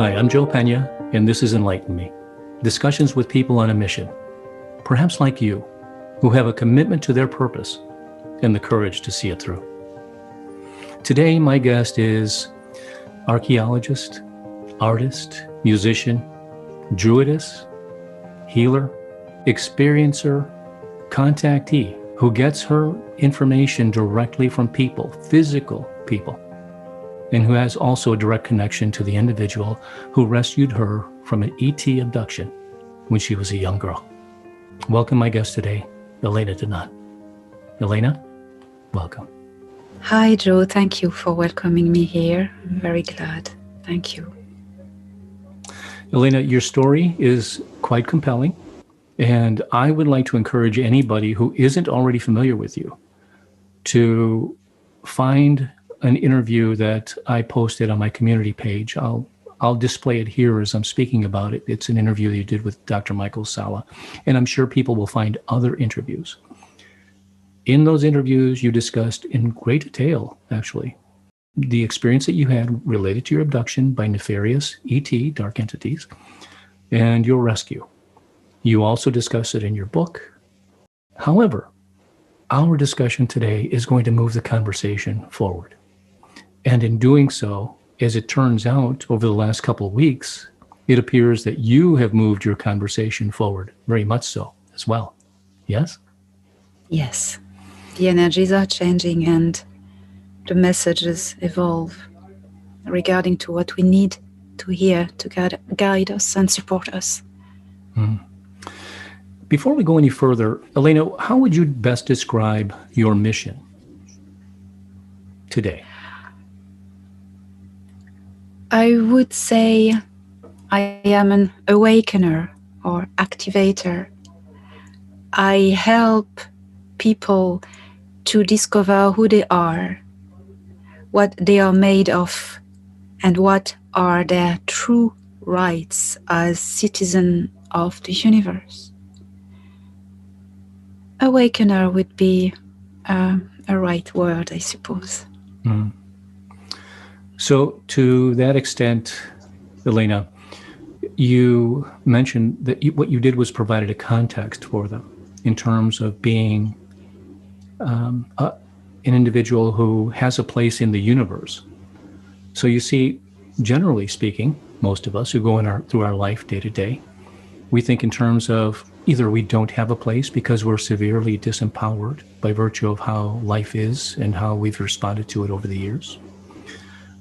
Hi, I'm Joe Pena, and this is Enlighten Me. Discussions with people on a mission, perhaps like you, who have a commitment to their purpose and the courage to see it through. Today, my guest is archaeologist, artist, musician, druidess, healer, experiencer, contactee, who gets her information directly from people, physical people, and who has also a direct connection to the individual who rescued her from an ET abduction when she was a young girl. Welcome my guest today, Elena Danaan. Elena, welcome. Hi, Joe. Thank you for welcoming me here. I'm very glad. Thank you. Elena, your story is quite compelling, and I would like to encourage anybody who isn't already familiar with you to find an interview that I posted on my community page. I'll display it here as I'm speaking about it. It's an interview that you did with Dr. Michael Sala, and I'm sure people will find other interviews. In those interviews, you discussed in great detail, actually, the experience that you had related to your abduction by nefarious ET, dark entities, and your rescue. You also discuss it in your book. However, our discussion today is going to move the conversation forward. And in doing so, as it turns out, over the last couple of weeks, it appears that you have moved your conversation forward, very much so as well. Yes? Yes. The energies are changing and the messages evolve regarding to what we need to hear to guide us and support us. Before we go any further, Elena, how would you best describe your mission today? I would say I am an awakener or activator. I help people to discover who they are, what they are made of, and what are their true rights as citizens of the universe. Awakener would be a right word, I suppose. Mm. So to that extent, Elena, you mentioned that what you did was provided a context for them in terms of being an individual who has a place in the universe. So you see, generally speaking, most of us who go through our life day to day, we think in terms of either we don't have a place because we're severely disempowered by virtue of how life is and how we've responded to it over the years,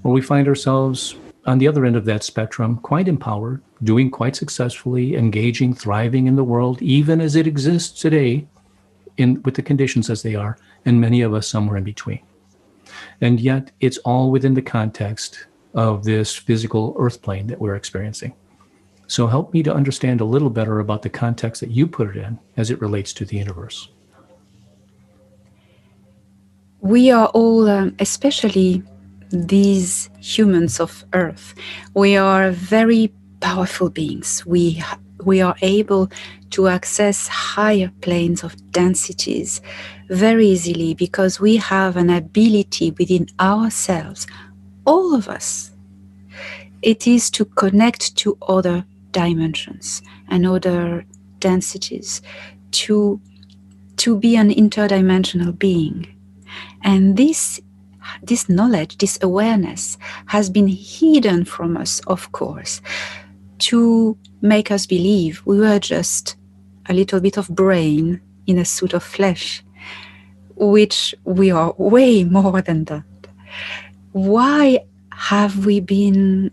or we find ourselves on the other end of that spectrum, quite empowered, doing quite successfully, engaging, thriving in the world, even as it exists today, with the conditions as they are, and many of us somewhere in between. And yet it's all within the context of this physical earth plane that we're experiencing. So help me to understand a little better about the context that you put it in as it relates to the universe. We are all, especially these humans of Earth, we are very powerful beings. We are able to access higher planes of densities very easily because we have an ability within ourselves, all of us. It is to connect to other dimensions and other densities, to be an interdimensional being. And this knowledge, this awareness has been hidden from us, of course, to make us believe we were just a little bit of brain in a suit of flesh, which we are way more than that. Why have we been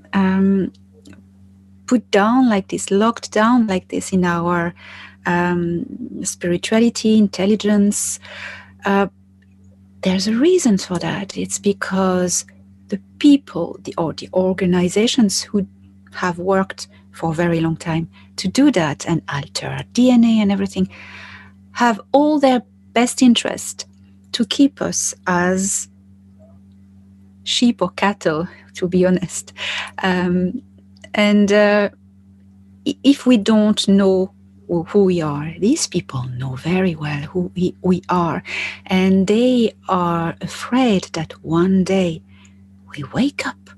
put down like this, locked down like this in our spirituality, intelligence? There's a reason for that. It's because the people or the organizations who have worked for a very long time to do that and alter our DNA and everything have all their best interest to keep us as sheep or cattle, to be honest. If we don't know who we are, these people know very well who we are, and they are afraid that one day we wake up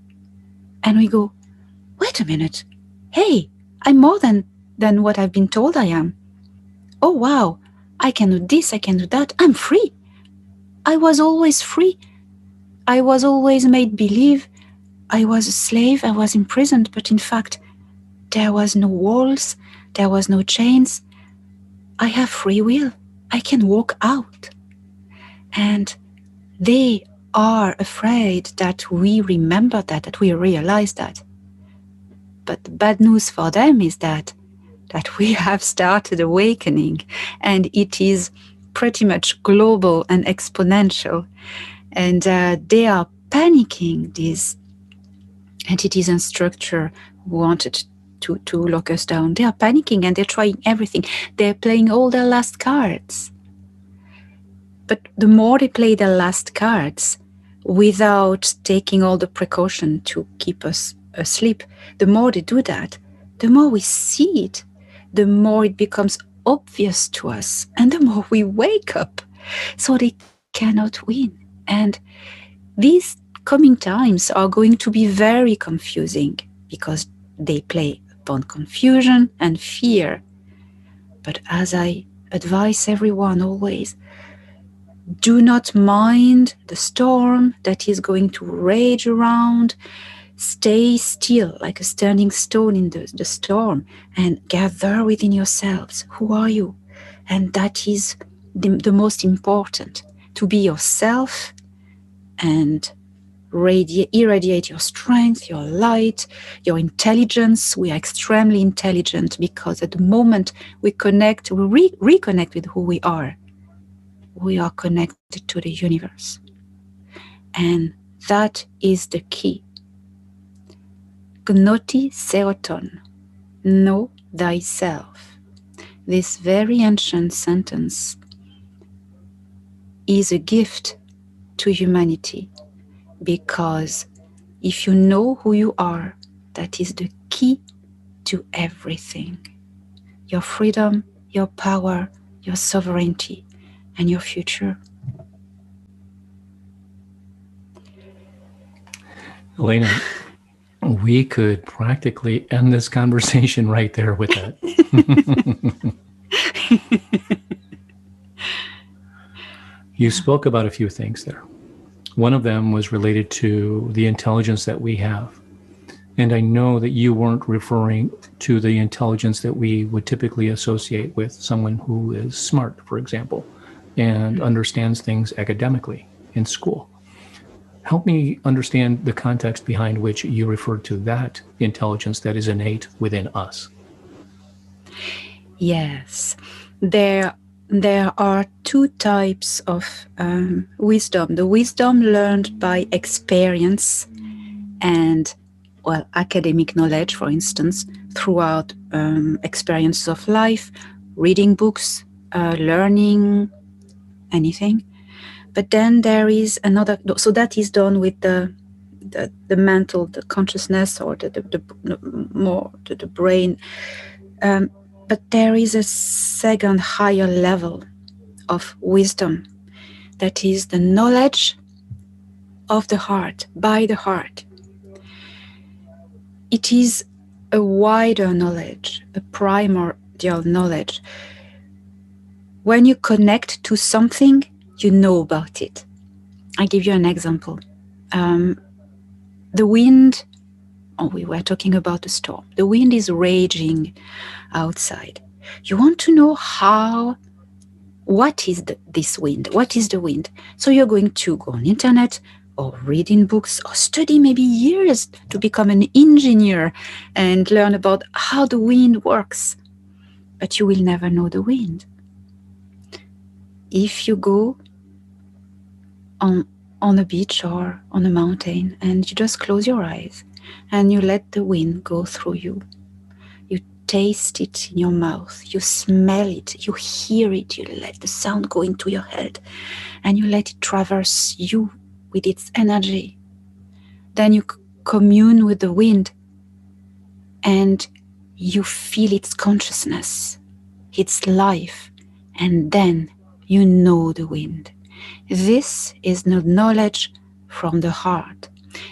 and we go, wait a minute. Hey, I'm more than what I've been told I am. Oh, wow. I can do this, I can do that. I'm free. I was always free. I was always made believe I was a slave, I was imprisoned, but in fact, there was no walls, there was no chains. I have free will. I can walk out. And they are afraid that we remember that we realize that. But the bad news for them is that we have started awakening, and it is pretty much global and exponential. And they are panicking, these entities and structure who wanted to lock us down. They are panicking and they're trying everything. They're playing all their last cards. But the more they play their last cards without taking all the precaution to keep us asleep, the more they do that, the more we see it, the more it becomes obvious to us, and the more we wake up. So they cannot win. And these coming times are going to be very confusing because they play upon confusion and fear. But as I advise everyone always, do not mind the storm that is going to rage around. Stay still like a standing stone in the storm and gather within yourselves. Who are you? And that is the most important, to be yourself and irradiate your strength, your light, your intelligence. We are extremely intelligent because at the moment we connect, we reconnect with who we are connected to the universe. And that is the key. Gnoti seoton, know thyself. This very ancient sentence is a gift to humanity, because if you know who you are, that is the key to everything. Your freedom, your power, your sovereignty, and your future. Elena, we could practically end this conversation right there with that. You spoke about a few things there. One of them was related to the intelligence that we have. And I know that you weren't referring to the intelligence that we would typically associate with someone who is smart, for example, and understands things academically in school. Help me understand the context behind which you referred to that intelligence that is innate within us. Yes, there are two types of wisdom. The wisdom learned by experience and, well, academic knowledge, for instance, throughout experiences of life, reading books, learning anything. But then there is another, so that is done with the mental, the consciousness, or the brain. But there is a second higher level of wisdom, that is the knowledge of the heart, by the heart. It is a wider knowledge, a primordial knowledge. When you connect to something, you know about it. I give you an example. The wind, we were talking about the storm. The wind is raging outside. You want to know what is this wind? What is the wind? So you're going to go on internet or read in books or study maybe years to become an engineer and learn about how the wind works. But you will never know the wind. If you go on a beach or on a mountain and you just close your eyes and you let the wind go through you, you taste it in your mouth, you smell it, you hear it, you let the sound go into your head and you let it traverse you with its energy. Then you commune with the wind and you feel its consciousness, its life, and then you know the wind. This is the knowledge from the heart.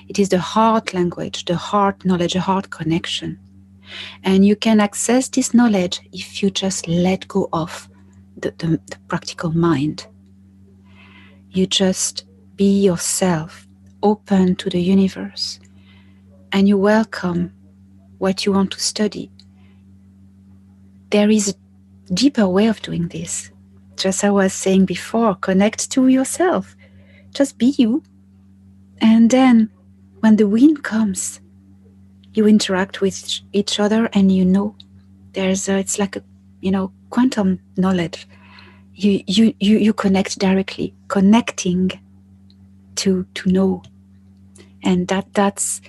It is the heart language, the heart knowledge, the heart connection. And you can access this knowledge if you just let go of the practical mind. You just be yourself, open to the universe, and you welcome what you want to study. There is a deeper way of doing this. Just as I was saying before, connect to yourself. Just be you. And then when the wind comes, you interact with each other, and it's like a quantum knowledge. You connect directly, connecting to know. And that's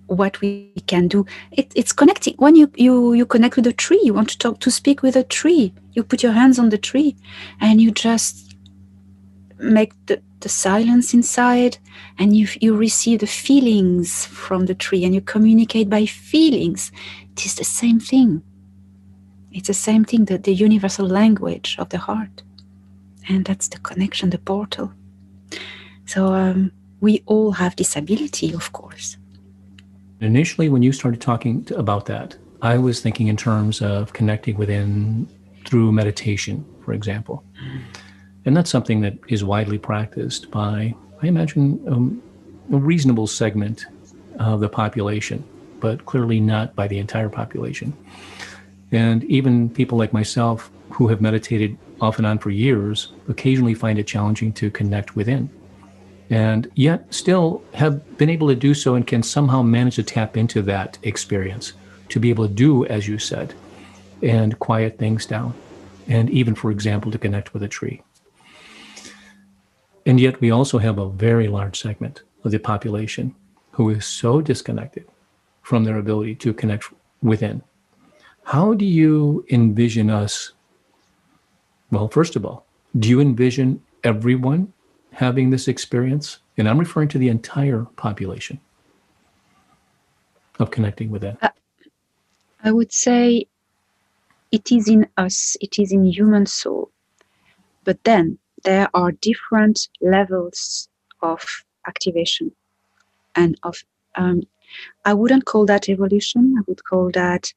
what we can do. It's connecting. When you connect with a tree, you want to speak with a tree, you put your hands on the tree and you just make the silence inside, and you receive the feelings from the tree, and you communicate by feelings. It is the same thing. It's the same thing, the universal language of the heart. And that's the connection, the portal. So we all have this ability, of course. Initially, when you started talking about that, I was thinking in terms of connecting within through meditation, for example. And that's something that is widely practiced by, I imagine, a reasonable segment of the population, but clearly not by the entire population. And even people like myself who have meditated off and on for years occasionally find it challenging to connect within, and yet still have been able to do so and can somehow manage to tap into that experience, to be able to do, as you said, and quiet things down, and even, for example, to connect with a tree. And yet we also have a very large segment of the population who is so disconnected from their ability to connect within. How do you envision us? Well, first of all, do you envision everyone having this experience? And I'm referring to the entire population of connecting with that. I would say it is in us, it is in human soul. But then there are different levels of activation and of, I wouldn't call that evolution. I would call that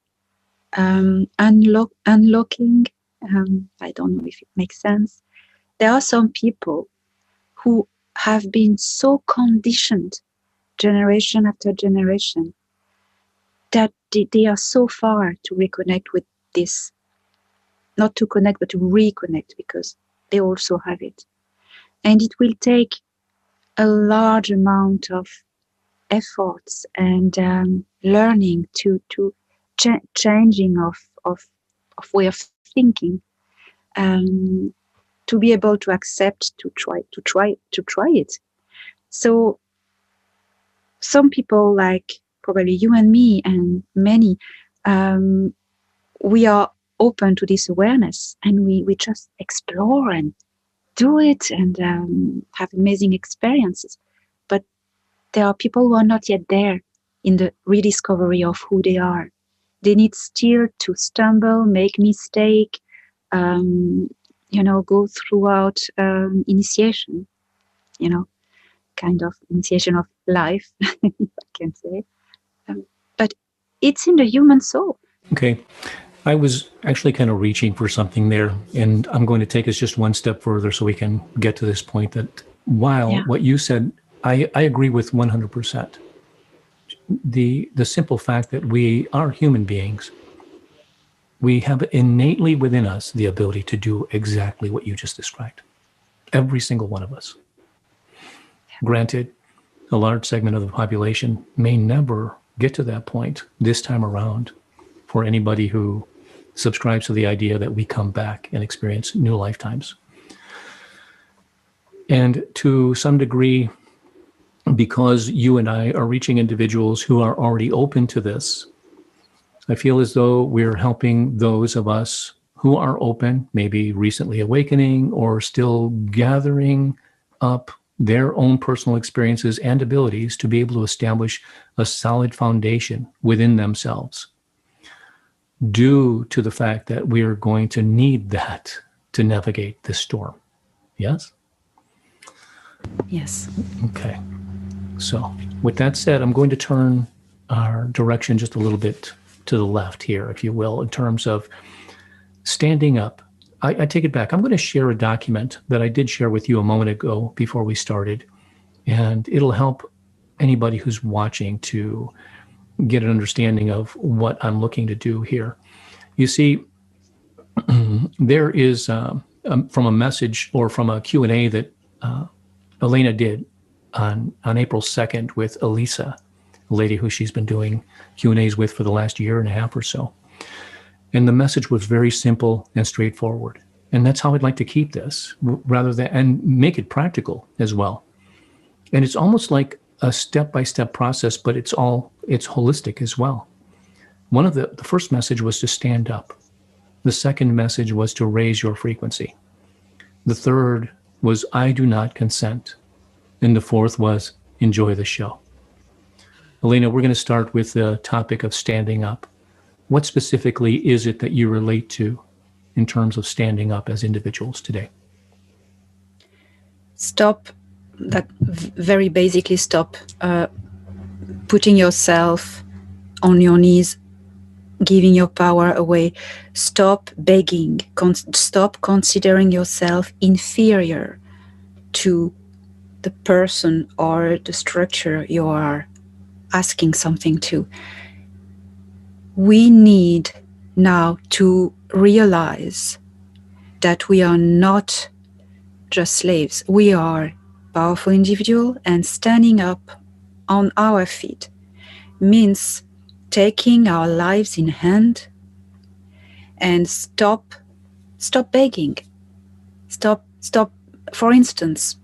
unlocking. I don't know if it makes sense. There are some people who have been so conditioned generation after generation that they are so far to reconnect with this. Not to connect, but to reconnect, because they also have it. And it will take a large amount of efforts and learning to changing of way of thinking, to be able to accept, to try it. So some people, like probably you and me and many, we are open to this awareness, and we just explore and do it and have amazing experiences. But there are people who are not yet there in the rediscovery of who they are. They need still to stumble, make mistake, go throughout initiation, kind of initiation of life, if I can say. But it's in the human soul. Okay. I was actually kind of reaching for something there, and I'm going to take us just one step further so we can get to this point that while what you said, I agree with 100%. The simple fact that we are human beings, we have innately within us the ability to do exactly what you just described. Every single one of us. Granted, a large segment of the population may never get to that point this time around, for anybody who subscribes to the idea that we come back and experience new lifetimes. And to some degree, because you and I are reaching individuals who are already open to this, I feel as though we're helping those of us who are open, maybe recently awakening or still gathering up their own personal experiences and abilities to be able to establish a solid foundation within themselves, due to the fact that we are going to need that to navigate this storm. Yes? Yes. Okay. So with that said, I'm going to turn our direction just a little bit to the left here, if you will, in terms of standing up. I take it back. I'm going to share a document that I did share with you a moment ago before we started, and it'll help anybody who's watching to get an understanding of what I'm looking to do here. You see, there is from a message or from a Q&A that Elena did on April 2nd with Elisa, a lady who she's been doing Q&As with for the last year and a half or so. And the message was very simple and straightforward. And that's how I'd like to keep this, rather than, and make it practical as well. And it's almost like a step-by-step process, but it's holistic as well. One of the first message was to stand up. The second message was to raise your frequency. The third was, I do not consent. And the fourth was, enjoy the show. Elena, we're going to start with the topic of standing up. What specifically is it that you relate to in terms of standing up as individuals today? Very basically stop putting yourself on your knees, giving your power away. Stop begging. Stop considering yourself inferior to the person or the structure you are asking something to. We need now to realize that we are not just slaves. We are powerful individuals, and standing up on our feet means taking our lives in hand and stop begging. Stop. For instance,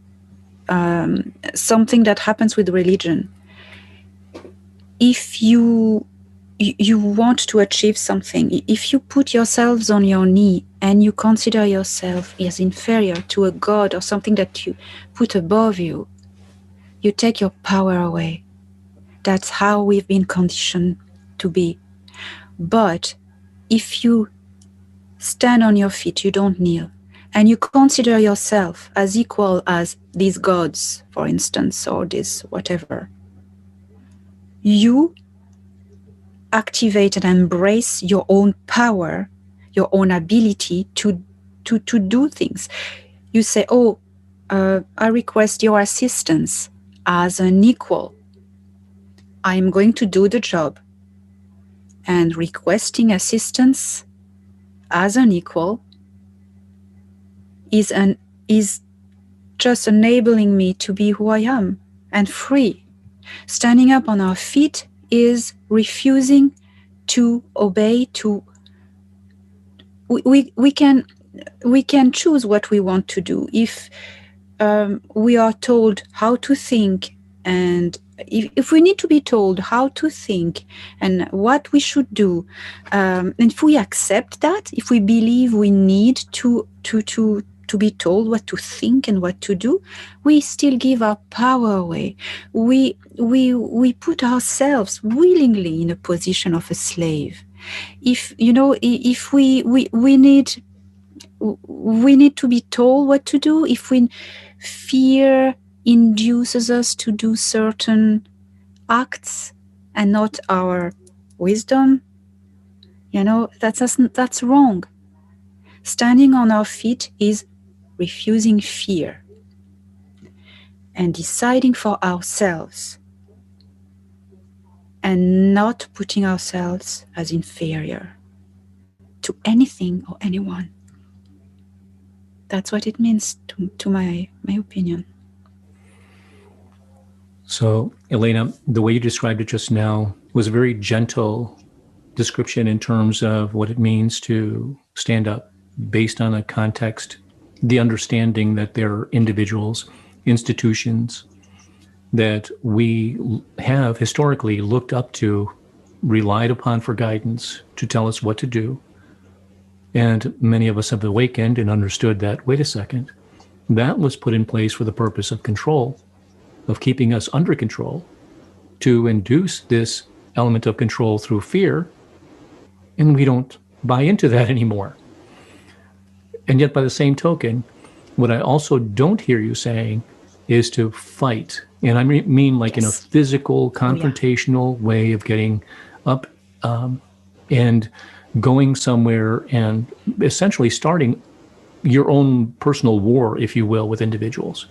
something that happens with religion. If you want to achieve something, if you put yourselves on your knee and you consider yourself as inferior to a god or something that you put above you, you take your power away. That's how we've been conditioned to be. But if you stand on your feet, you don't kneel, and you consider yourself as equal as these gods, for instance, or this whatever, you activate and embrace your own power, your own ability to do things. You say, I request your assistance as an equal. I'm going to do the job. And requesting assistance as an equal is just enabling me to be who I am and free. Standing up on our feet is refusing to obey. We can choose what we want to do. If we are told how to think, and if we need to be told how to think and what we should do, and if we accept that, if we believe we need to be told what to think and what to do, we still give our power away. We put ourselves willingly in a position of a slave. If we need to be told what to do, if fear induces us to do certain acts and not our wisdom, that's wrong. Standing on our feet is refusing fear and deciding for ourselves and not putting ourselves as inferior to anything or anyone. That's what it means to my opinion. So, Elena, the way you described it just now was a very gentle description in terms of what it means to stand up based on a context, the understanding that there are individuals, institutions that we have historically looked up to, relied upon for guidance to tell us what to do. And many of us have awakened and understood that, wait a second, that was put in place for the purpose of control, of keeping us under control, to induce this element of control through fear, and we don't buy into that anymore. And yet, by the same token, what I also don't hear you saying is to fight. And I mean like in a Yes. physical, Oh, yeah. confrontational way of getting up and going somewhere and essentially starting your own personal war, if you will, with individuals.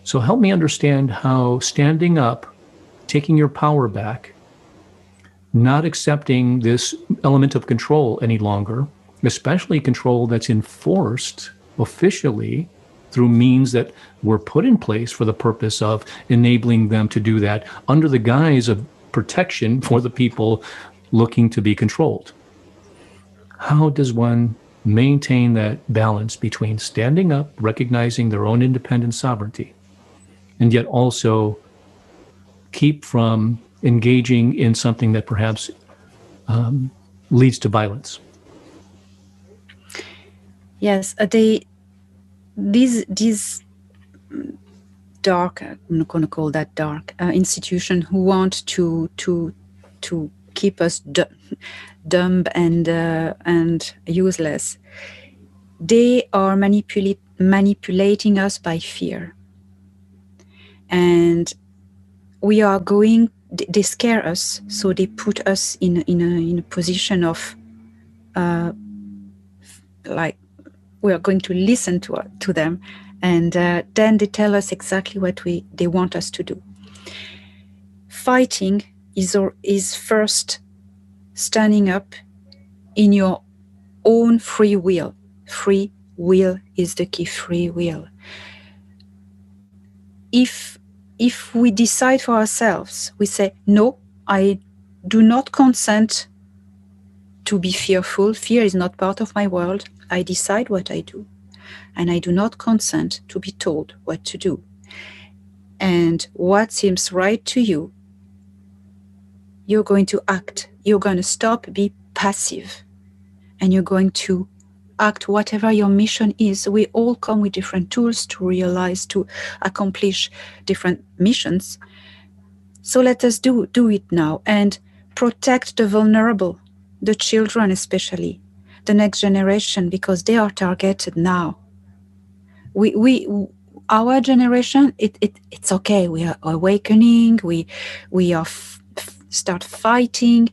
So help me understand how standing up, taking your power back, not accepting this element of control any longer, especially control that's enforced officially through means that were put in place for the purpose of enabling them to do that under the guise of protection for the people looking to be controlled. How does one maintain that balance between standing up, recognizing their own independent sovereignty, and yet also keep from engaging in something that perhaps leads to violence? Yes, these dark, I'm not going to call that dark, institution who want to keep us dumb and useless. They are manipulating us by fear, and we are going. They scare us, so they put us in a position of like we are going to listen to them, and then they tell us exactly what they want us to do. Fighting is first standing up in your own free will. Free will is the key. Free will. If we decide for ourselves, we say, no, I do not consent to be fearful. Fear is not part of my world. I decide what I do, and I do not consent to be told what to do. And what seems right to you, you're going to act. You're going to stop, be passive, and you're going to act whatever your mission is. We all come with different tools to realize, to accomplish different missions. So let us do it now and protect the vulnerable, the children especially, the next generation, because they are targeted now. Our generation, it's okay. We are awakening. We are start fighting,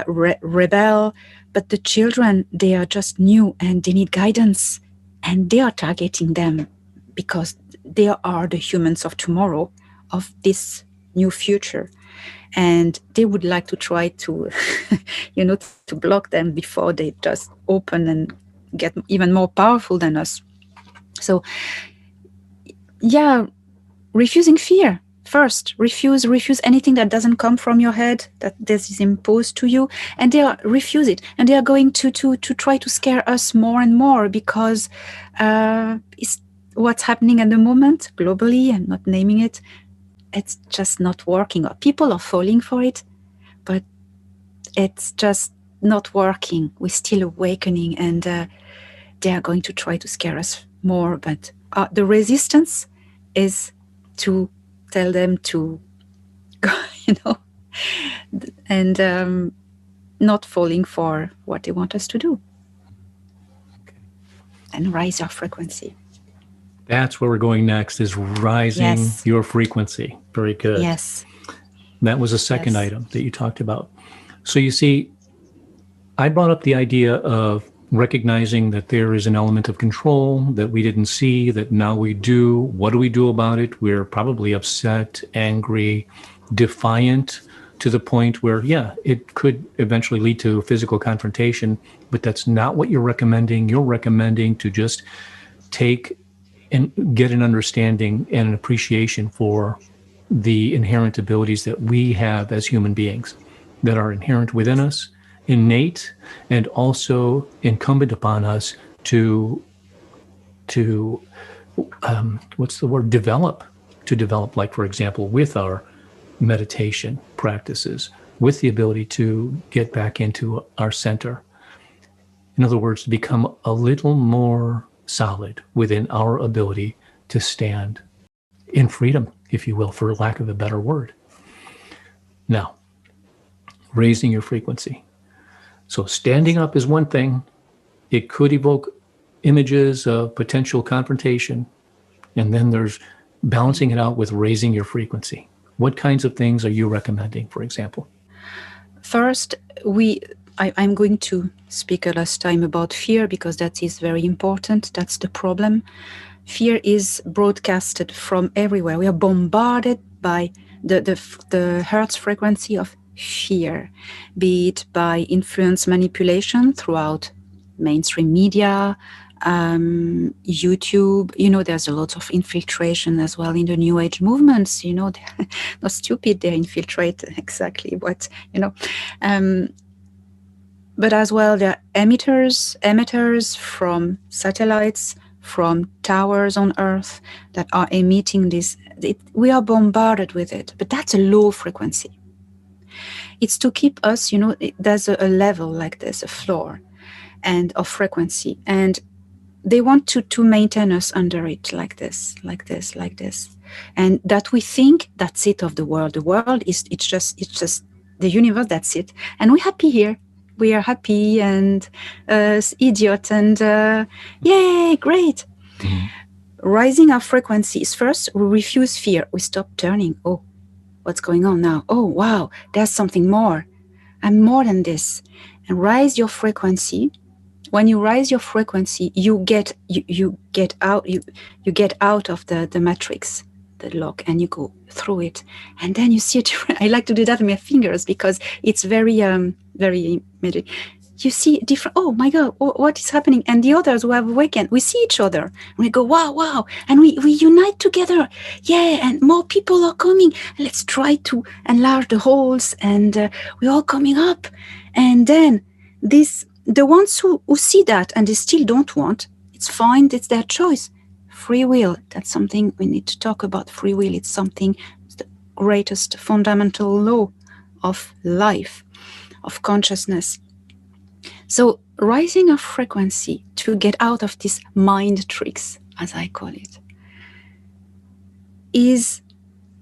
rebel. But the children, they are just new and they need guidance, and they are targeting them because they are the humans of tomorrow, of this new future. And they would like to try to, to block them before they just open and get even more powerful than us. So, yeah, refusing fear. First, refuse anything that doesn't come from your head, that this is imposed to you, and refuse it. And they are going to try to scare us more and more, because it's what's happening at the moment globally. I'm not naming it. It's just not working. People are falling for it, but it's just not working. We're still awakening, and they are going to try to scare us more. But the resistance is to tell them to go, and not falling for what they want us to do. And raise your frequency. That's where we're going next, is rising your frequency. Very good. Yes. That was a second item that you talked about. So you see, I brought up the idea of recognizing that there is an element of control that we didn't see, that now we do. What do we do about it? We're probably upset, angry, defiant, to the point where, it could eventually lead to physical confrontation, but that's not what you're recommending. You're recommending to just take and get an understanding and an appreciation for the inherent abilities that we have as human beings, that are inherent within us, innate, and also incumbent upon us to develop, like, for example, with our meditation practices, with the ability to get back into our center. In other words, to become a little more solid within our ability to stand in freedom, if you will, for lack of a better word. Now, raising your frequency. So standing up is one thing. It could evoke images of potential confrontation. And then there's balancing it out with raising your frequency. What kinds of things are you recommending, for example? First, I'm going to speak a last time about fear because that is very important. That's the problem. Fear is broadcasted from everywhere. We are bombarded by the hertz frequency of fear, be it by influence manipulation throughout mainstream media, YouTube. There's a lot of infiltration as well in the New Age movements. They're not stupid. They infiltrate exactly what. But as well, there are emitters from satellites, from towers on Earth that are emitting this. We are bombarded with it, but that's a low frequency. It's to keep us, there's a level like this, a floor, and of frequency, and they want to maintain us under it like this, and that we think that's it of the world. The world it's just the universe. That's it, and we're happy here. We are happy and idiot and yay, great. Mm-hmm. Rising our frequency is first, we refuse fear. We stop turning. Oh, what's going on now? Oh, wow, there's something more. I'm more than this. And rise your frequency. When you rise your frequency, you get out of the matrix, the lock, and you go through it, and then you see it. I like to do that with my fingers because it's very magic. You see different. Oh my God, what is happening? And the others who have awakened, we see each other, and we go wow, and we unite together. Yeah, and more people are coming. Let's try to enlarge the holes, and we're all coming up. And then the ones who see that and they still don't want, it's fine. It's their choice. Free will, that's something we need to talk about. Free will, it's the greatest fundamental law of life, of consciousness. So rising our frequency to get out of these mind tricks, as I call it, is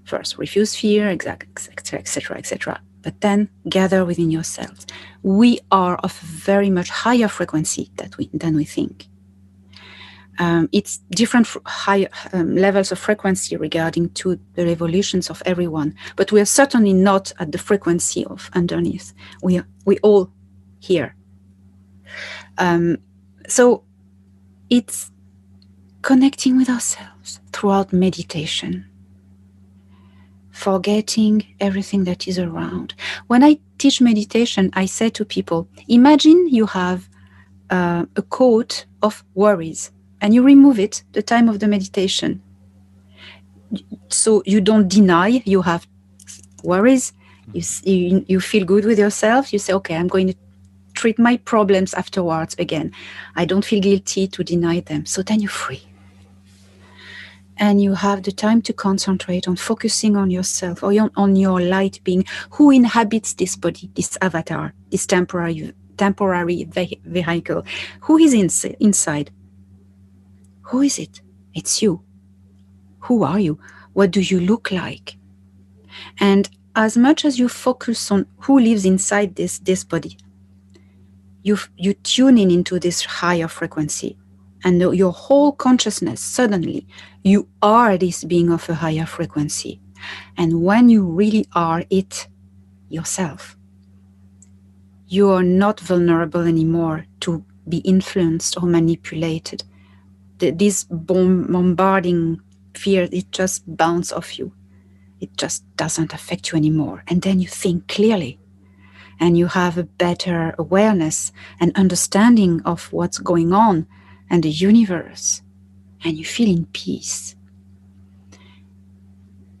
first refuse fear, etc. But then gather within yourselves. We are of very much higher frequency than we think. It's different high levels of frequency regarding to the evolutions of everyone, but we are certainly not at the frequency of underneath. We all here. So it's connecting with ourselves throughout meditation, forgetting everything that is around. When I teach meditation, I say to people, imagine you have a coat of worries, and you remove it the time of the meditation. So you don't deny you have worries. You feel good with yourself. You say, okay, I'm going to treat my problems afterwards again. I don't feel guilty to deny them. So then you're free. And you have the time to concentrate on focusing on yourself or on your light being who inhabits this body, this avatar, this temporary vehicle. Who is inside? Who is it? It's you. Who are you? What do you look like? And as much as you focus on who lives inside this body, you tune into this higher frequency, and your whole consciousness, suddenly, you are this being of a higher frequency. And when you really are it yourself, you are not vulnerable anymore to be influenced or manipulated. This bombarding fear, it just bounces off you. It just doesn't affect you anymore. And then you think clearly, and you have a better awareness and understanding of what's going on and the universe, and you feel in peace.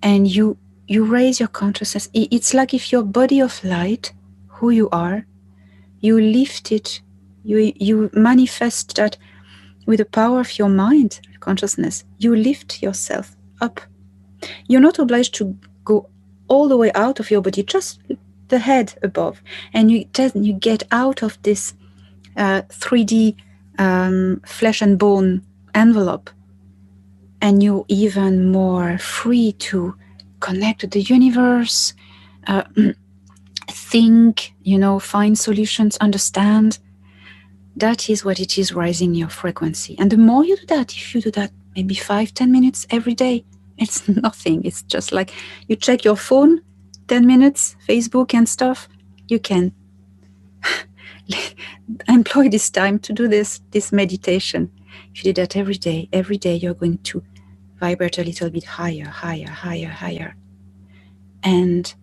And you raise your consciousness. It's like if your body of light, who you are, you lift it, you manifest that with the power of your mind, consciousness. You lift yourself up. You're not obliged to go all the way out of your body, just the head above. And you get out of this 3D flesh and bone envelope, and you're even more free to connect to the universe, think, find solutions, understand. That is what it is, rising your frequency. And the more you do that, if you do that maybe 5-10 minutes every day. It's nothing. It's just like you check your phone, 10 minutes, Facebook and stuff. You can employ this time to do this meditation. If you do that every day you're going to vibrate a little bit higher, higher, higher, higher. And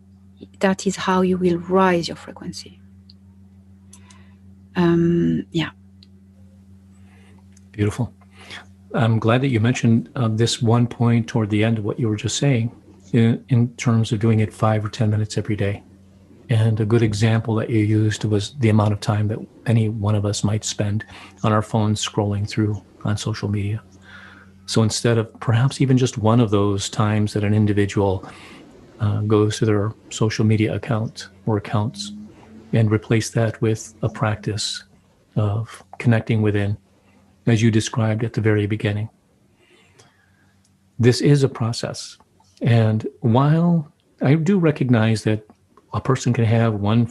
that is how you will rise your frequency. Yeah. Beautiful. I'm glad that you mentioned this one point toward the end of what you were just saying in terms of doing it 5 or 10 minutes every day. And a good example that you used was the amount of time that any one of us might spend on our phones scrolling through on social media. So instead of perhaps even just one of those times that an individual goes to their social media account or accounts, and replace that with a practice of connecting within, as you described at the very beginning. This is a process. And while I do recognize that a person can have 5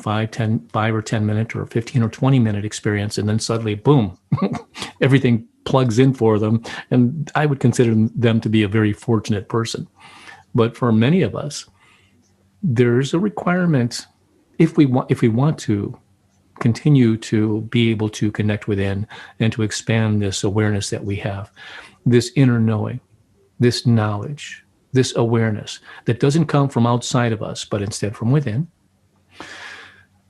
or 10 minute or 15 or 20 minute experience, and then suddenly, boom, everything plugs in for them. And I would consider them to be a very fortunate person. But for many of us, there's a requirement if we want to continue to be able to connect within and to expand this awareness that we have, this inner knowing, this knowledge, this awareness that doesn't come from outside of us, but instead from within,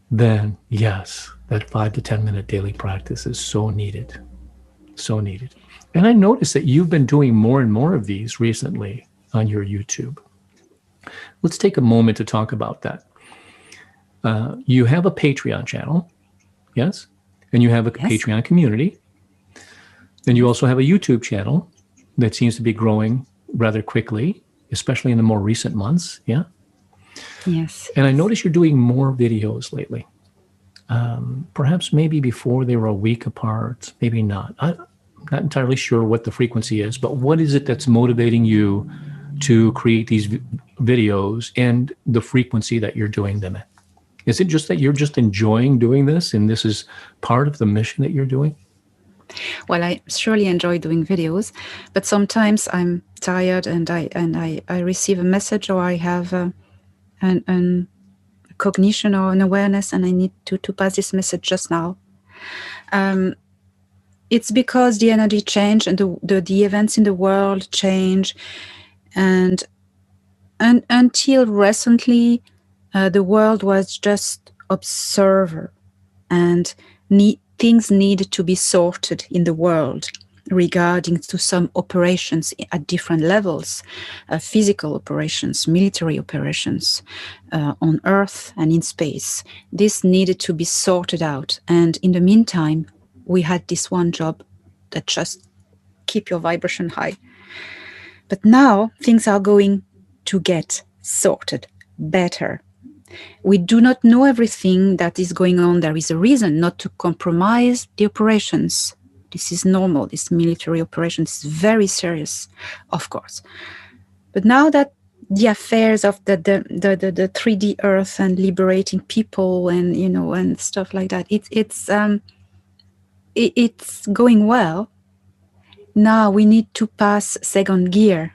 then yes, that 5 to 10 minute daily practice is so needed. So needed. And I noticed that you've been doing more and more of these recently on your YouTube. Let's take a moment to talk about that. You have a Patreon channel, yes? And you have a Patreon community. And you also have a YouTube channel that seems to be growing rather quickly, especially in the more recent months, yeah? Yes. And I notice you're doing more videos lately. Perhaps maybe before they were a week apart, maybe not. I'm not entirely sure what the frequency is, but what is it that's motivating you to create these videos and the frequency that you're doing them in? Is it just that you're just enjoying doing this and this is part of the mission that you're doing? Well, I surely enjoy doing videos, but sometimes I'm tired and I receive a message, or I have a cognition or an awareness, and I need to pass this message just now. It's because the energy change and the events in the world change, and until recently, the world was just observer, and things needed to be sorted in the world regarding to some operations at different levels, physical operations, military operations on Earth and in space. This needed to be sorted out. And in the meantime, we had this one job that just keep your vibration high. But now things are going to get sorted better. We do not know everything that is going on. There is a reason not to compromise the operations. This is normal. This military operation is very serious, of course. But now that the affairs of the 3D Earth and liberating people and and stuff like that, it's going well. Now we need to pass second gear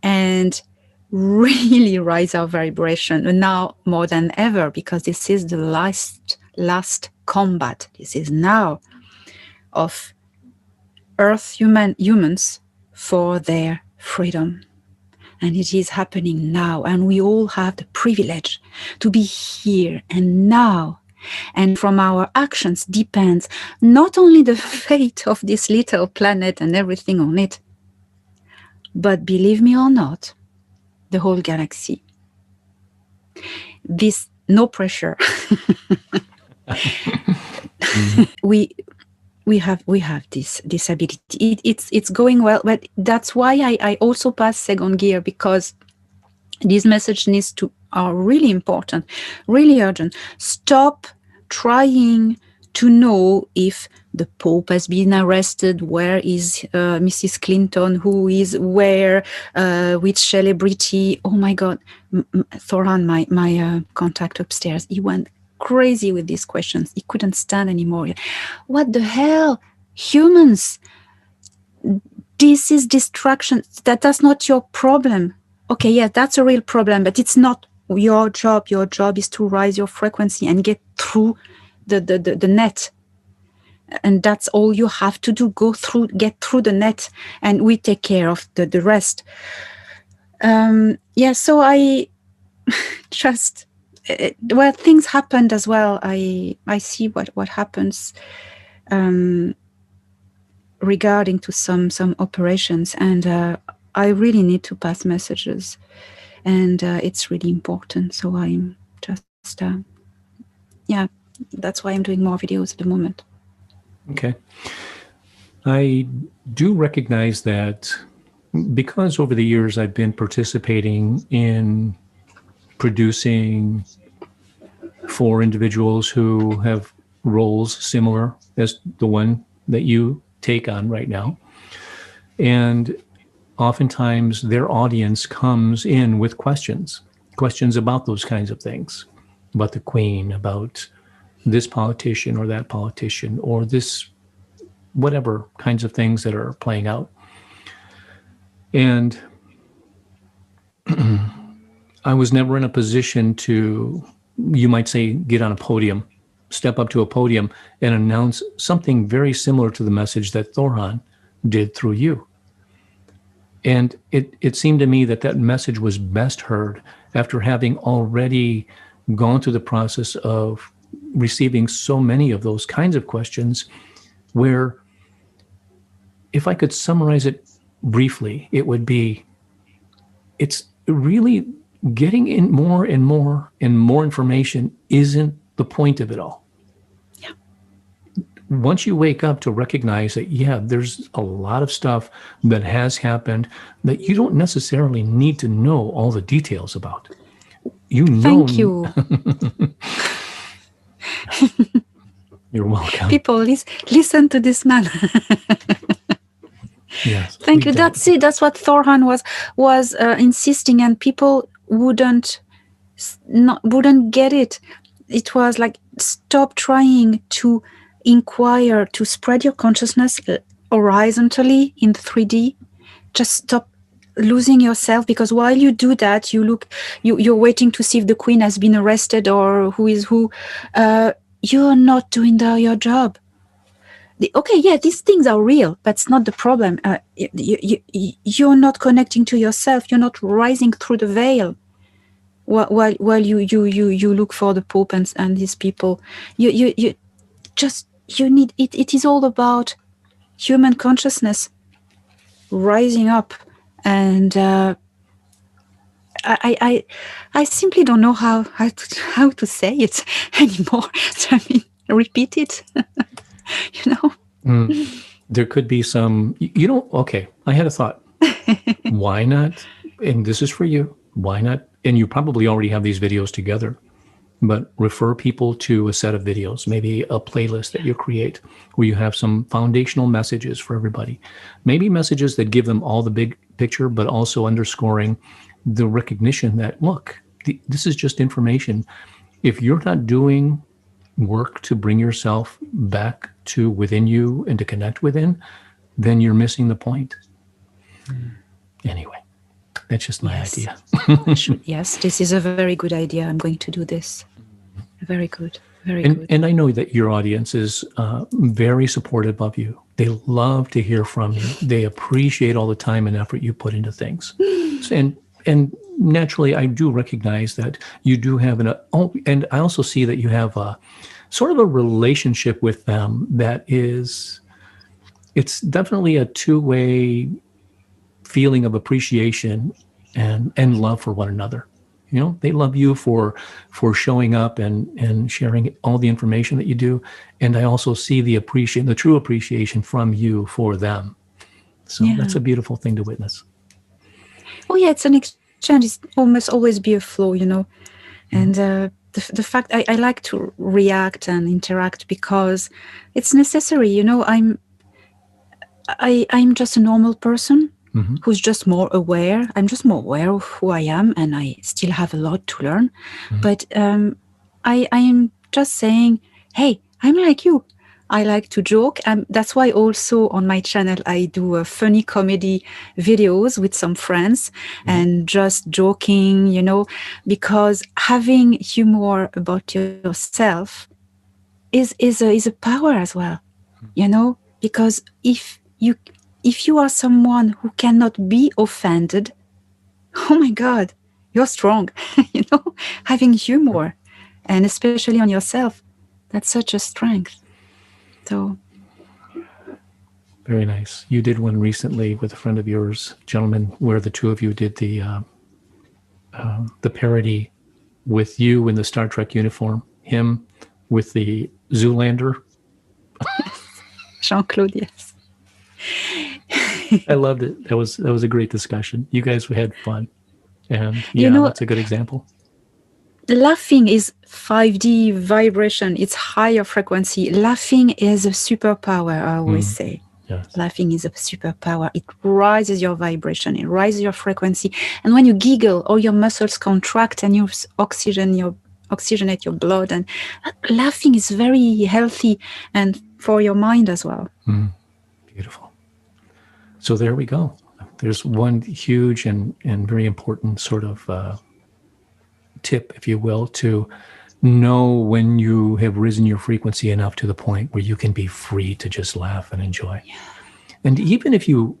and really rise our vibration, and now more than ever, because this is the last combat. This is now of humans for their freedom, and it is happening now, and we all have the privilege to be here and now. And from our actions depends not only the fate of this little planet and everything on it, but believe me or not, the whole galaxy. This, no pressure. We have this ability. It's going well, but that's why I also pass second gear, because these messages are really important, really urgent. Stop trying to know if the Pope has been arrested, where is Mrs. Clinton, who is where, which celebrity. Oh my God, Thoran, my contact upstairs, he went crazy with these questions. He couldn't stand anymore. What the hell? Humans, this is distraction. That's not your problem. Okay, yeah, that's a real problem, but it's not your job. Your job is to raise your frequency and get through the net. And that's all you have to do. Get through the net, and we take care of the rest. So I just, well, things happened as well. I see what happens regarding to some operations, and I really need to pass messages, and it's really important. So I'm just that's why I'm doing more videos at the moment. Okay. I do recognize that because over the years I've been participating in producing for individuals who have roles similar as the one that you take on right now. And oftentimes their audience comes in with questions about those kinds of things, about the Queen, about this politician or that politician, or this whatever kinds of things that are playing out. And I was never in a position to, you might say, get on a podium, step up to a podium and announce something very similar to the message that Thorhan did through you. And it seemed to me that message was best heard after having already gone through the process of receiving so many of those kinds of questions, where if I could summarize it briefly, it would be, it's really getting in more and more and more information isn't the point of it all. Yeah. Once you wake up to recognize that, yeah, there's a lot of stuff that has happened that you don't necessarily need to know all the details about. Thank you. You're welcome. People, listen to this man. Yes. Thank you. That's it. That's what Thorhan was insisting, and people wouldn't get it. It was like, stop trying to inquire, to spread your consciousness horizontally in 3D. Just stop losing yourself, because while you do that, you're waiting to see if the Queen has been arrested or who is who. You're not doing your job. Okay, yeah, these things are real. That's not the problem. You're not connecting to yourself. You're not rising through the veil while you look for the Pope and his people. You need it. It is all about human consciousness rising up, and I simply don't know how to say it anymore. I mean, repeat it. There could be some, okay, I had a thought. Why not? And this is for you. Why not? And you probably already have these videos together, but refer people to a set of videos, maybe a playlist that you create where you have some foundational messages for everybody. Maybe messages that give them all the big picture, but also underscoring the recognition that, look, this is just information. If you're not doing work to bring yourself back to within you and to connect within, then you're missing the point. Anyway, that's just my idea. Yes, this is a very good idea. I'm going to do this. Very good. Very good. And I know that your audience is very supportive of you. They love to hear from you. They appreciate all the time and effort you put into things. And naturally, I do recognize that you do have and I also see that you have a sort of a relationship with them that is, it's definitely a two-way feeling of appreciation and love for one another. They love you for showing up and sharing all the information that you do. And I also see the true appreciation from you for them. So that's a beautiful thing to witness. Oh yeah, it's an exchange. It's almost always be a flow, and the fact I like to react and interact because it's necessary. I'm just a normal person who's just more aware. I'm just more aware of who I am, and I still have a lot to learn. But I am just saying, hey, I'm like you. I like to joke. That's why also on my channel I do funny comedy videos with some friends and just joking, because having humor about yourself is a power as well, because if you are someone who cannot be offended, oh my God, you're strong. Having humor, and especially on yourself, that's such a strength. So Very nice. You did one recently with a friend of yours, gentlemen, where the two of you did the parody with you in the Star Trek uniform, him with the Zoolander. Jean-Claude, yes. I loved it. That was a great discussion. You guys had fun, and yeah, that's a good example. Laughing is 5D vibration. It's higher frequency. Laughing is a superpower, I always say. Yes. Laughing is a superpower. It rises your vibration. It rises your frequency. And when you giggle, all your muscles contract and you oxygenate your blood. And laughing is very healthy and for your mind as well. Beautiful. So there we go. There's one huge and very important sort of tip, if you will, to know when you have risen your frequency enough to the point where you can be free to just laugh and enjoy. Yeah. And even if you're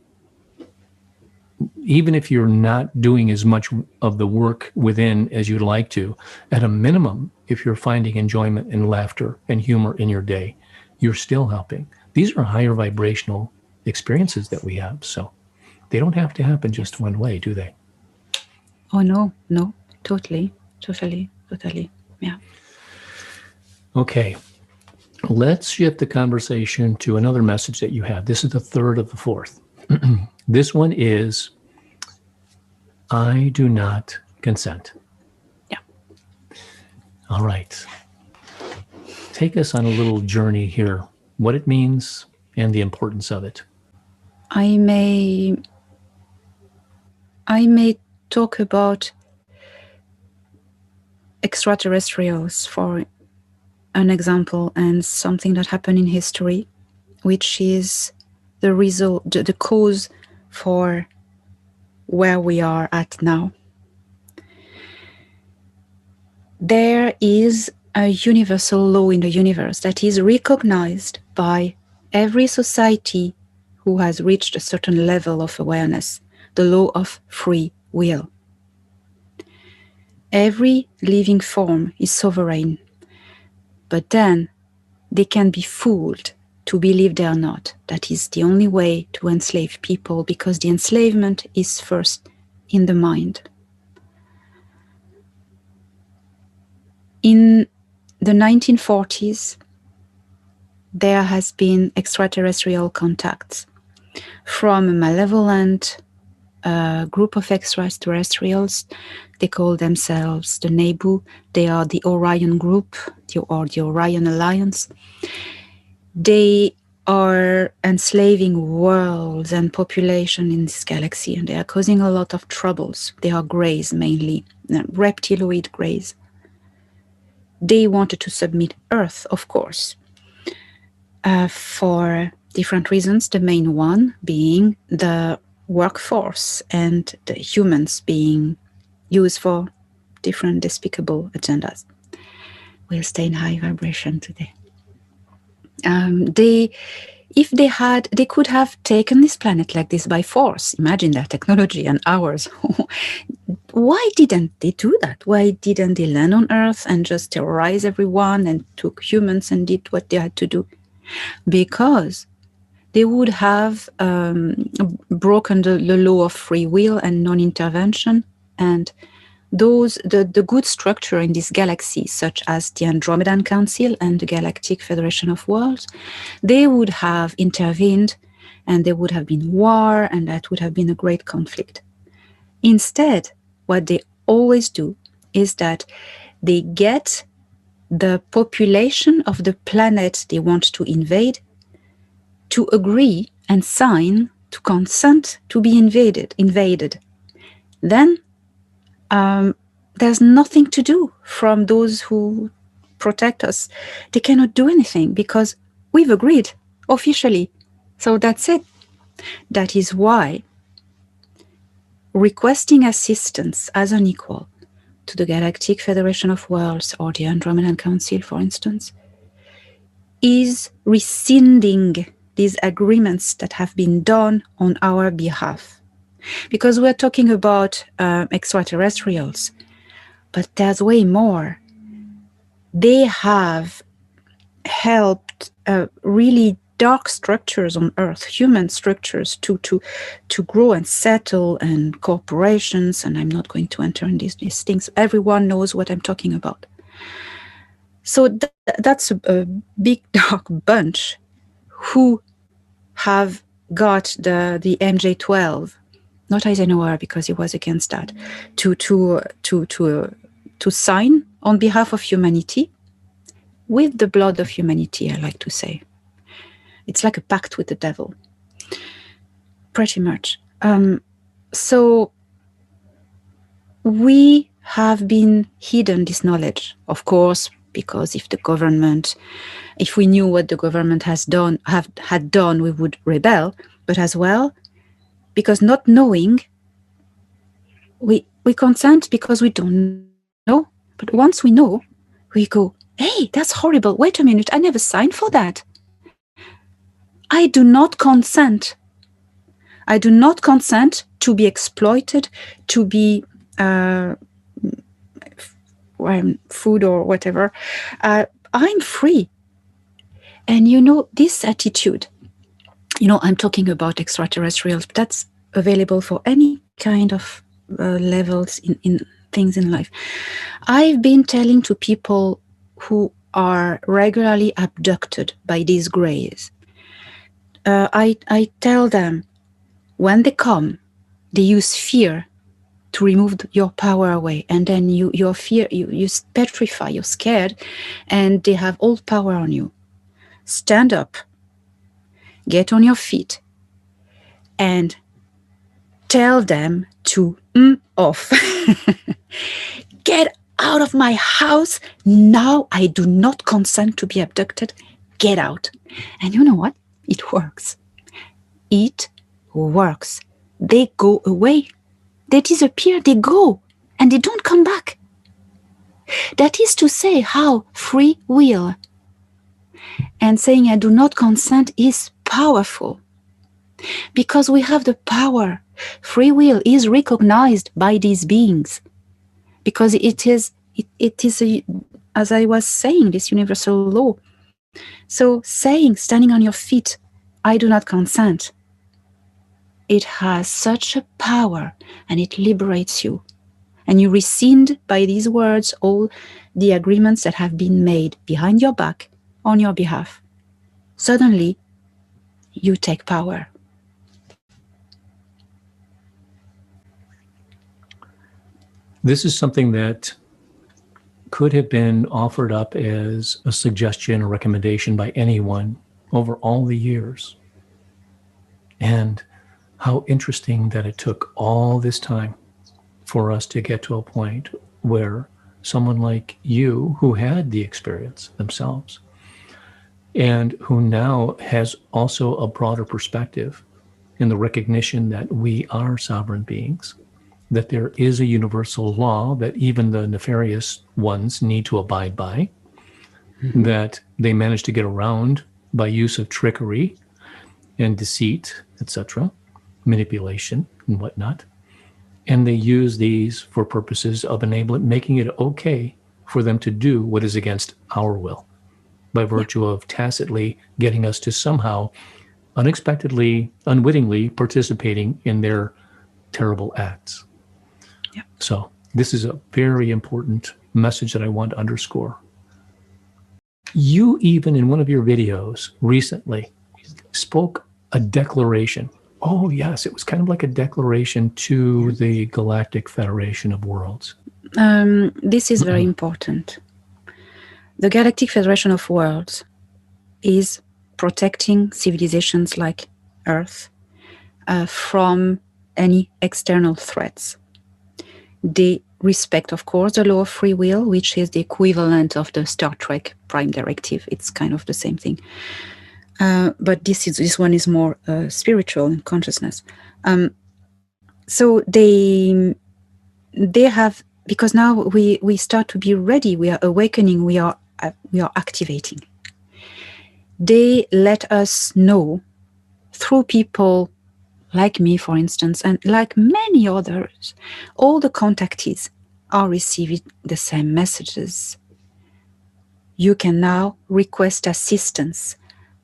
not doing as much of the work within as you'd like to, at a minimum, if you're finding enjoyment and laughter and humor in your day, you're still helping. These are higher vibrational experiences that we have. So they don't have to happen just one way, do they? Oh, no. Totally. Yeah. Okay. Let's shift the conversation to another message that you have. This is the third of the fourth. This one is, I do not consent. Yeah. All right. Take us on a little journey here, what it means and the importance of it. I may talk about extraterrestrials for an example, and something that happened in history, which is the result, the cause for where we are at now. There is a universal law in the universe that is recognized by every society who has reached a certain level of awareness, the law of free will. Every living form is sovereign, but then they can be fooled to believe they are not. That is the only way to enslave people, because the enslavement is first in the mind. In the 1940s, there has been extraterrestrial contacts from a malevolent group of extraterrestrials. They call themselves the Nebu. They are the Orion group, or the Orion Alliance. They are enslaving worlds and population in this galaxy, and they are causing a lot of troubles. They are greys mainly, reptiloid greys. They wanted to submit Earth, of course, for different reasons. The main one being the workforce and the humans being used for different despicable agendas. We'll stay in high vibration today. They could have taken this planet like this by force. Imagine their technology and ours. Why didn't they do that? Why didn't they land on Earth and just terrorize everyone and took humans and did what they had to do? Because they would have broken the law of free will and non-intervention, and the good structure in this galaxy, such as the Andromedan Council and the Galactic Federation of Worlds, they would have intervened, and there would have been war, and that would have been a great conflict. Instead, what they always do is that they get the population of the planet they want to invade to agree and sign to consent to be invaded. Then there's nothing to do from those who protect us. They cannot do anything, because we've agreed officially. So that's it. That is why requesting assistance as an equal to the Galactic Federation of Worlds or the Andromedan Council, for instance, is rescinding these agreements that have been done on our behalf. Because we're talking about extraterrestrials, but there's way more. They have helped really dark structures on Earth, human structures, to grow and settle, and corporations, and I'm not going to enter in these things. Everyone knows what I'm talking about. So that's a big dark bunch who have got the MJ12, not Eisenhower because he was against that, to sign on behalf of humanity with the blood of humanity, I like to say. It's like a pact with the devil, pretty much. So we have been hidden this knowledge, of course, because if we knew what the government had done, we would rebel. But as well, because not knowing, we consent because we don't know. But once we know, we go, hey, that's horrible. Wait a minute, I never signed for that. I do not consent. I do not consent to be exploited, to be food or whatever. I'm free. And this attitude, I'm talking about extraterrestrials, but that's available for any kind of levels in things in life. I've been telling to people who are regularly abducted by these greys, I tell them, when they come, they use fear to remove your power away, and then your fear, you petrify, you're scared, and they have all power on you. Stand up, get on your feet, and tell them to off. Get out of my house now. I do not consent to be abducted. Get out. And you know what? It works. It works. They go away. They disappear. They go. And they don't come back. That is to say how free will and saying I do not consent is powerful. Because we have the power. Free will is recognized by these beings. Because it is as I was saying, this universal law. So standing on your feet, I do not consent, it has such a power, and it liberates you. And you rescind by these words all the agreements that have been made behind your back on your behalf. Suddenly, you take power. This is something that could have been offered up as a suggestion or recommendation by anyone over all the years. And how interesting that it took all this time for us to get to a point where someone like you, who had the experience themselves, and who now has also a broader perspective in the recognition that we are sovereign beings, that there is a universal law that even the nefarious ones need to abide by, that they manage to get around by use of trickery and deceit, etc., manipulation and whatnot. And they use these for purposes of making it okay for them to do what is against our will, by virtue of tacitly getting us to somehow unexpectedly, unwittingly participating in their terrible acts. Yeah. So this is a very important message that I want to underscore. You even in one of your videos recently spoke a declaration. Oh yes, it was kind of like a declaration to the Galactic Federation of Worlds. This is very important. The Galactic Federation of Worlds is protecting civilizations like Earth from any external threats. They respect, of course, the law of free will, which is the equivalent of the Star Trek Prime Directive. It's kind of the same thing. But this one is more spiritual and consciousness. So they have, because now we start to be ready. We are awakening. We are activating. They let us know through people like me, for instance, and like many others. All the contactees are receiving the same messages. You can now request assistance.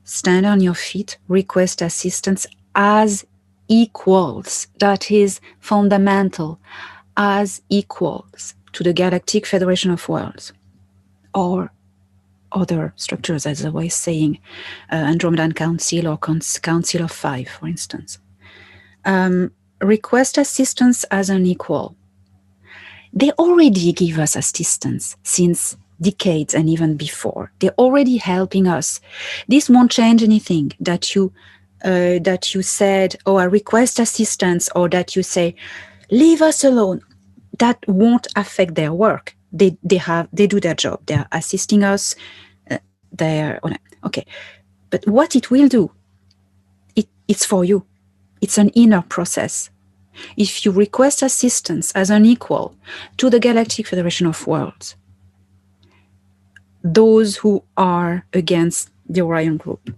Stand on your feet, request assistance as equals. That is fundamental, as equals to the Galactic Federation of Worlds or other structures, as I was saying, Andromedan Council or Council of Five, for instance. Request assistance as an equal. They already give us assistance since decades and even before. They're already helping us. This won't change anything that you said, oh, I request assistance, or that you say, leave us alone. That won't affect their work. They do their job. They're assisting us. Okay. But what it will do, it's for you. It's an inner process. If you request assistance as an equal to the Galactic Federation of Worlds, those who are against the Orion Group,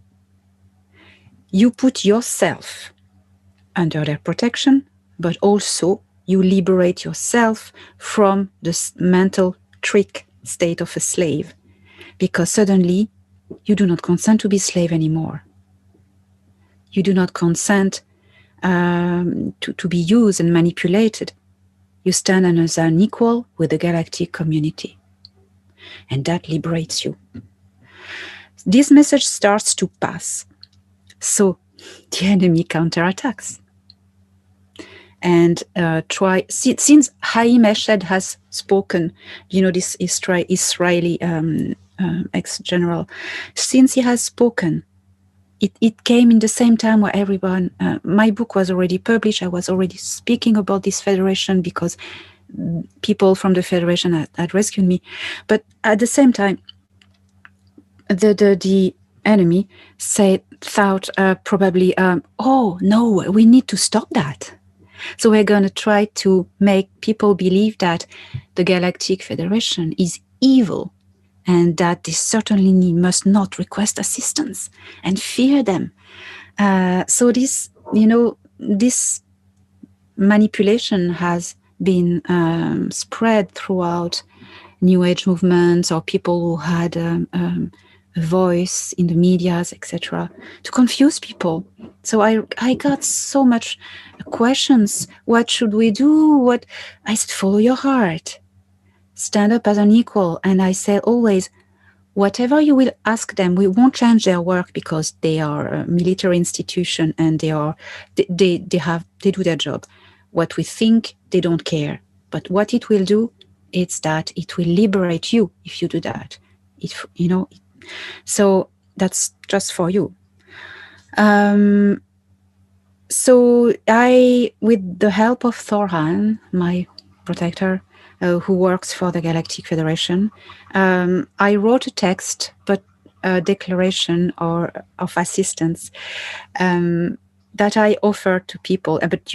you put yourself under their protection, but also you liberate yourself from this mental trick state of a slave, because suddenly you do not consent to be slave anymore. You do not consent to be used and manipulated. You stand as an equal with the galactic community, and that liberates you. This message starts to pass, so the enemy counterattacks. And since Haim Eshed has spoken, this Israeli ex-general, since he has spoken, it came in the same time where everyone, my book was already published. I was already speaking about this federation because people from the federation had rescued me. But at the same time, the enemy thought probably, oh no, we need to stop that. So we're going to try to make people believe that the Galactic Federation is evil, and that they certainly must not request assistance and fear them. So this manipulation has been spread throughout New Age movements or people who had a voice in the medias, etc., to confuse people. So I got so much questions. What should we do? I said, follow your heart. Stand up as an equal. And I say always, whatever you will ask them, we won't change their work because they are a military institution and they do their job. What we think, they don't care. But what it will do, it's that it will liberate you if you do that. So that's just for you. So I, with the help of Thorhan, my protector, who works for the Galactic Federation, I wrote a text, but a declaration of assistance that I offer to people. But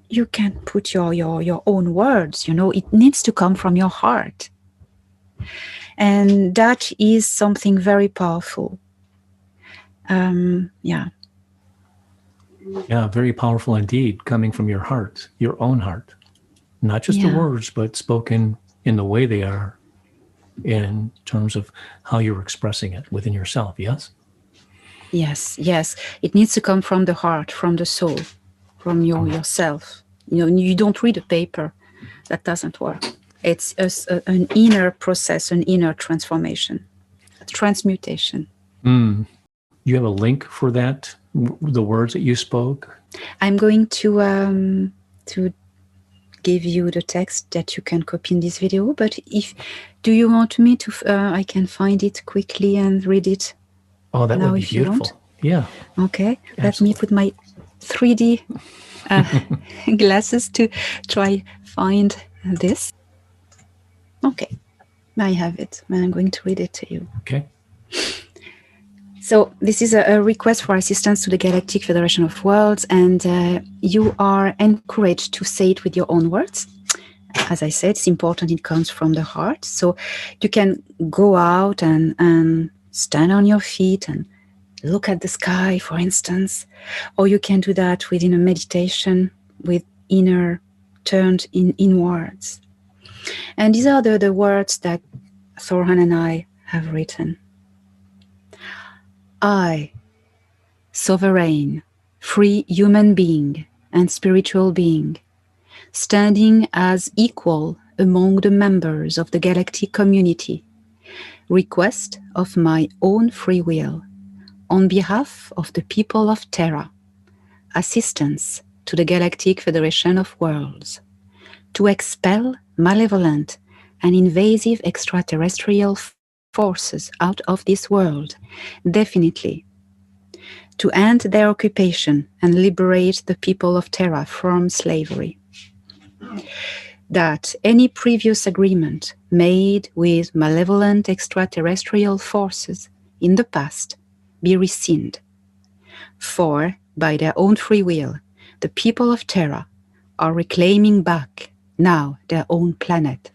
you can put your own words. It needs to come from your heart, and that is something very powerful. Yeah, very powerful indeed, coming from your heart, your own heart. Not just the words, but spoken in the way they are in terms of how you're expressing it within yourself, yes? Yes. It needs to come from the heart, from the soul, from yourself. You don't read a paper. That doesn't work. It's an inner process, an inner transformation, a transmutation. You have a link for that, the words that you spoke? I'm going to give you the text that you can copy in this video. But do you want me to? I can find it quickly and read it. Oh, that would be beautiful. Yeah. Okay. Absolutely. Let me put my 3D glasses to try find this. Okay. I have it. And I'm going to read it to you. Okay. So this is a request for assistance to the Galactic Federation of Worlds, and you are encouraged to say it with your own words. As I said, it's important, it comes from the heart. So you can go out and stand on your feet and look at the sky, for instance, or you can do that within a meditation with inner turned inwards. And these are the words that Thorhan and I have written. I, sovereign, free human being and spiritual being, standing as equal among the members of the galactic community, request of my own free will, on behalf of the people of Terra, assistance to the Galactic Federation of Worlds, to expel malevolent and invasive extraterrestrial forces out of this world, definitely, to end their occupation and liberate the people of Terra from slavery. That any previous agreement made with malevolent extraterrestrial forces in the past be rescinded. For, by their own free will, the people of Terra are reclaiming back now their own planet.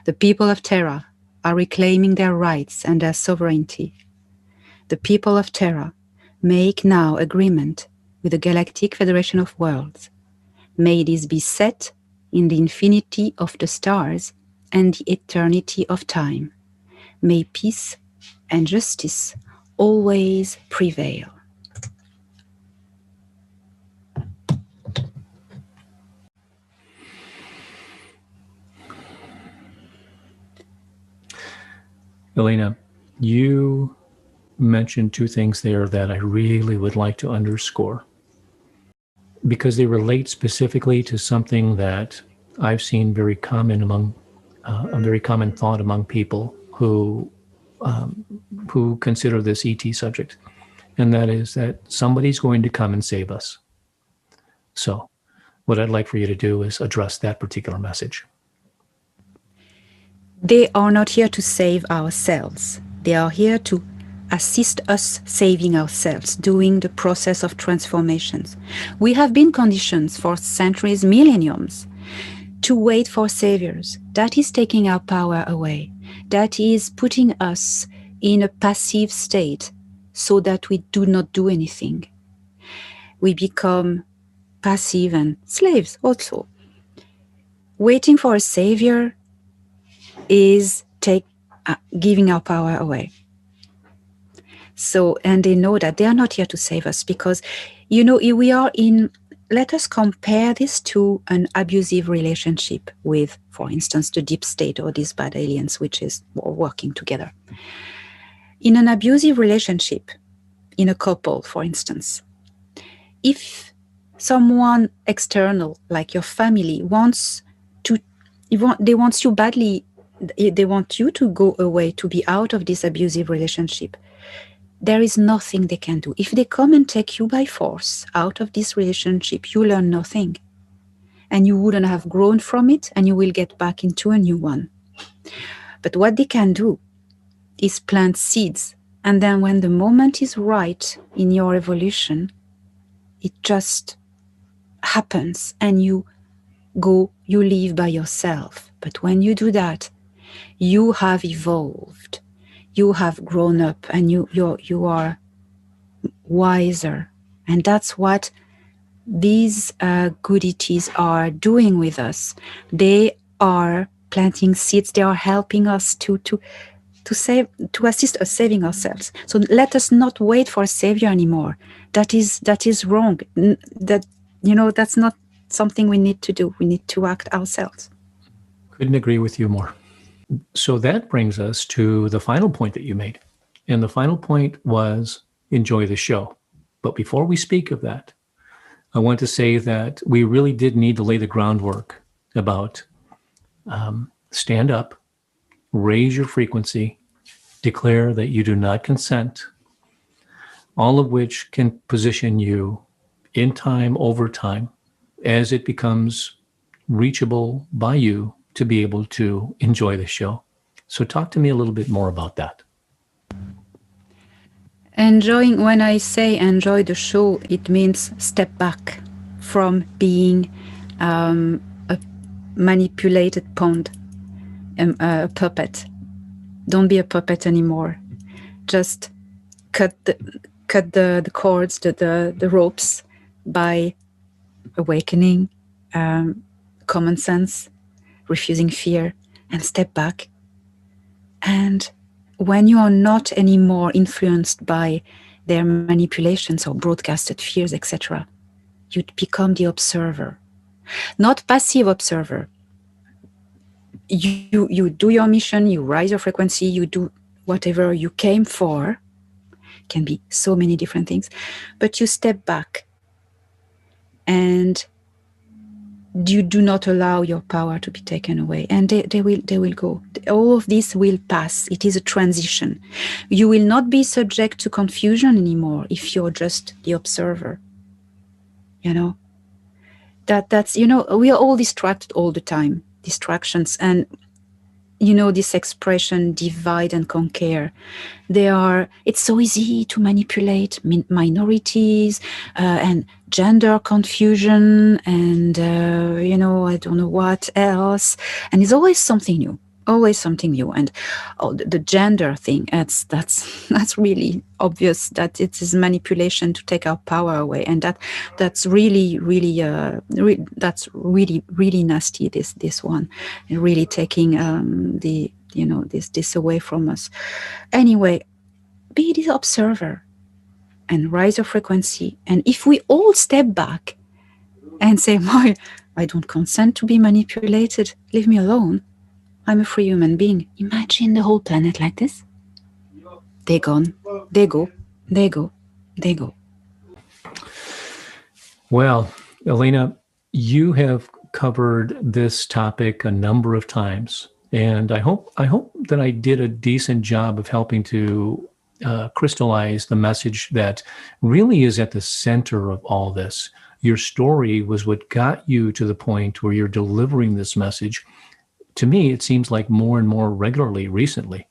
The people of Terra are reclaiming their rights and their sovereignty. The people of Terra make now agreement with the Galactic Federation of Worlds. May this be set in the infinity of the stars and the eternity of time. May peace and justice always prevail. Elena, you mentioned two things there that I really would like to underscore, because they relate specifically to something that I've seen very common among a very common thought among people who consider this ET subject, and that is that somebody's going to come and save us. So, what I'd like for you to do is address that particular message. They are not here to save ourselves. They are here to assist us saving ourselves, doing the process of transformations. We have been conditioned for centuries, millenniums, to wait for saviors. That is taking our power away. That is putting us in a passive state so that we do not do anything. We become passive and slaves also. Waiting for a savior is giving our power away. So, and they know that they are not here to save us because, we are in, let us compare this to an abusive relationship with, for instance, the deep state or these bad aliens, which is working together. In an abusive relationship, in a couple, for instance, if someone external, like your family, they want you badly, they want you to go away, to be out of this abusive relationship, there is nothing they can do. If they come and take you by force out of this relationship, you learn nothing. And you wouldn't have grown from it, and you will get back into a new one. But what they can do is plant seeds. And then when the moment is right in your evolution, it just happens and you live by yourself. But when you do that, you have evolved, you have grown up, and you are wiser. And that's what these good ETs are doing with us. They are planting seeds. They are helping us to assist us saving ourselves. So let us not wait for a savior anymore. That is wrong. That's not something we need to do. We need to act ourselves. Couldn't agree with you more. So that brings us to the final point that you made. And the final point was enjoy the show. But before we speak of that, I want to say that we really did need to lay the groundwork about stand up, raise your frequency, declare that you do not consent, all of which can position you in time, over time, as it becomes reachable by you to be able to enjoy the show. So talk to me a little bit more about that. Enjoying, when I say enjoy the show, it means step back from being a manipulated pawn, a puppet. Don't be a puppet anymore. Just cut the cords, the ropes by awakening, common sense, refusing fear, and step back. And when you are not anymore influenced by their manipulations or broadcasted fears, etc., you become the observer, not passive observer. You do your mission, you rise your frequency, you do whatever you came for. Can be so many different things, but you step back and you do not allow your power to be taken away, and they will go. All of this will pass. It is a transition. You will not be subject to confusion anymore if you're just the observer. That's we are all distracted all the time. Distractions, and this expression divide and conquer. It's so easy to manipulate minorities and gender confusion and I don't know what else, and it's always something new. And the gender thing, that's really obvious that it is manipulation to take our power away, and that's really that's really nasty, this one, and really taking this away from us. Anyway, be the observer and rise your frequency, and if we all step back and say, I don't consent to be manipulated, leave me alone, I'm a free human being. Imagine the whole planet like this. They're gone. They go. Well, Elena, you have covered this topic a number of times, and I hope that I did a decent job of helping to crystallize the message that really is at the center of all this. Your story was what got you to the point where you're delivering this message. To me, it seems like more and more regularly recently.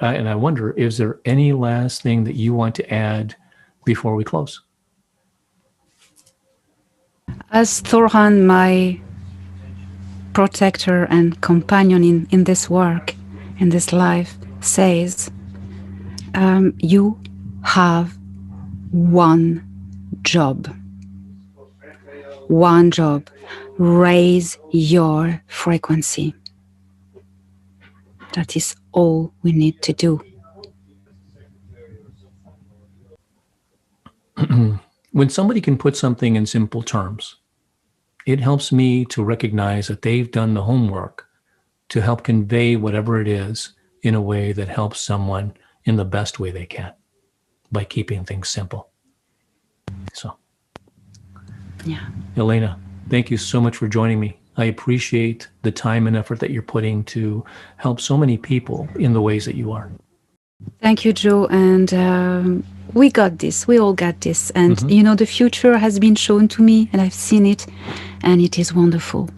And I wonder, is there any last thing that you want to add before we close? As Thorhan, my protector and companion in this work, in this life, says, you have one job. One job. Raise your frequency. That is all we need to do. When somebody can put something in simple terms, it helps me to recognize that they've done the homework to help convey whatever it is in a way that helps someone in the best way they can by keeping things simple. So, yeah. Elena, thank you so much for joining me. I appreciate the time and effort that you're putting to help so many people in the ways that you are. Thank you, Joe. And we got this. We all got this. And, the future has been shown to me, and I've seen it, and it is wonderful.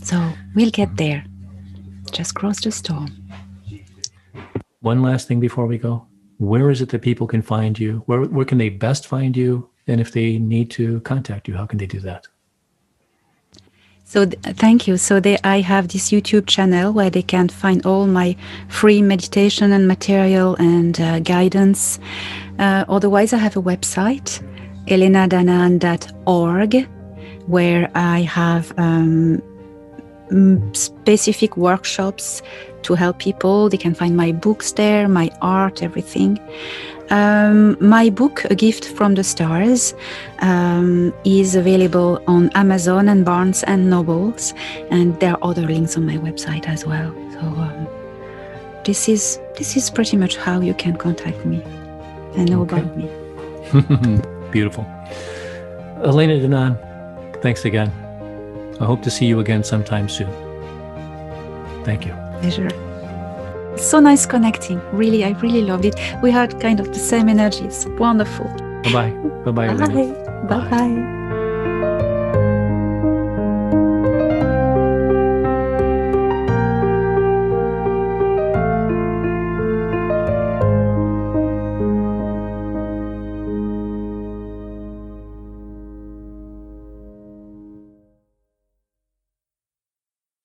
So we'll get there. Just cross the storm. One last thing before we go. Where is it that people can find you? Where can they best find you? And if they need to contact you, how can they do that? So thank you. So I have this YouTube channel where they can find all my free meditation and material and guidance. Otherwise, I have a website, elenadanaan.org, where I have specific workshops to help people. They can find my books there, my art, everything. My book, A Gift from the Stars, is available on Amazon and Barnes and Nobles, and there are other links on my website as well. So this is pretty much how you can contact me and know about me. Beautiful. Elena Danaan, thanks again. I hope to see you again sometime soon. Thank you. Pleasure. So nice connecting. Really, I really loved it. We had kind of the same energy. It's wonderful. Bye-bye. Bye-bye, Elena. Bye. Bye-bye.